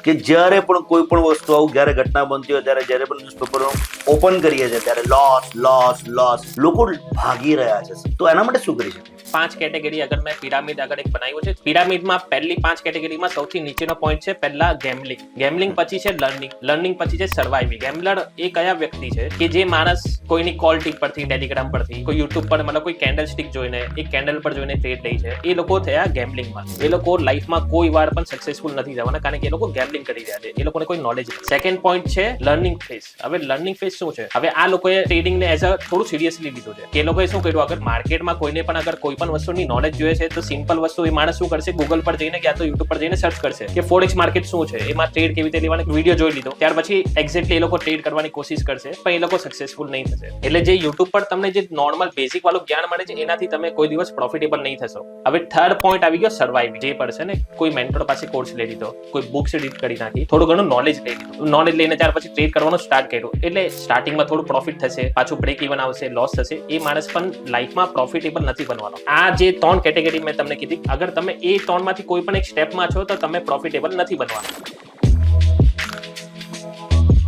કે જ્યારે પણ કોઈ પણ વસ્તુ આવું જ્યારે ઘટના બનતી હોય ત્યારે જ્યારે પણ ન્યૂઝપેપર ઓપન કરીએ છીએ ત્યારે લોસ લોકો ભાગી રહ્યા છે, તો એના માટે શું કરી શકીએ? 5 કેટેગરી અગર મેં પિરામિડ આગળ એક બનાવ્યું છે. પિરામિડમાં પહેલી 5 કેટેગરીમાં સૌથી નીચેનો પોઈન્ટ છે પહેલા ગેમ્બલિંગ પછી છે લર્નિંગ પછી છે સર્વાઇવિંગ. ગેમ્બલર એ કયા વ્યક્તિ છે કે જે માણસ કોઈની કોલ ટીપ પરથી, ટેલિગ્રામ પરથી, કોઈ યુટ્યુબ પર મતલબ કોઈ કેન્ડલ સ્ટિક જોઈને, એક કેન્ડલ પર જોઈને ટ્રેડ લે છે, એ લોકો થયા ગેમ્બલિંગમાં. એ લોકો લાઈફમાં કોઈ વાર પણ સક્સેસફુલ નથી જવાના કારણ કે એ લોકો ગેમ્બલિંગ કરી રહ્યા છે, એ લોકોને કોઈ નોલેજ નથી. સેકન્ડ પોઈન્ટ છે લર્નિંગ ફેઝ. હવે લર્નિંગ ફેઝ શું છે? હવે આ લોકોએ ટ્રેડિંગને એઝ અ થોડું સિરિયસલી લીધું છે કે એ લોકોએ શું કર્યું, અગર માર્કેટમાં કોઈને પણ અગર કોઈ પણ વસ્તુની નોલેજ જોઈએ છે તો સિમ્પલ વસ્તુ એ માણસ શું કરશે, ગૂગલ પર જઈને કે યુટ્યુબ પર જઈને સર્ચ કરશે કે ફોરેક્સ માર્કેટ શું છે, એમાં ટ્રેડ કેવી રીતે લેવાનો વિડીયો જોઈ લીધો, ત્યાર પછી એક્ઝેક્ટલી એ લોકો ટ્રેડ કરવાની કોશિશ કરશે પણ એ લોકો સક્સેસફુલ નહીં થશે. એટલે જે યુટ્યુબ પર તમને જે નોર્મલ બેઝિક વાળું જ્ઞાન મળે છે એનાથી તમે કોઈ દિવસ પ્રોફિટેબલ નહીં થશો. હવે થર્ડ પોઈન્ટ આવી ગયો સર્વાઇવિંગ. જે પડશે ને કોઈ મેન્ટર પાસે કોર્સ લઈ લીધો, કોઈ બુક્સ રીડ કરી નાખી, થોડું ઘણું નોલેજ લઈ લીધું, નોલેજ લઈને ત્યાર પછી ટ્રેડ કરવાનું સ્ટાર્ટ કર્યું, એટલે સ્ટાર્ટિંગમાં થોડું પ્રોફિટ થશે, પાછું બ્રેક ઇવન આવશે, લોસ થશે, એ માણસ પણ લાઈફમાં પ્રોફિટેબલ નથી બનવાનો. આ જે 3 કેટેગરી મેં તમને કીધી, અગર તમે એ 3 માંથી કોઈ પણ એક સ્ટેપમાં છો તો તમે પ્રોફિટેબલ નથી બનવાના.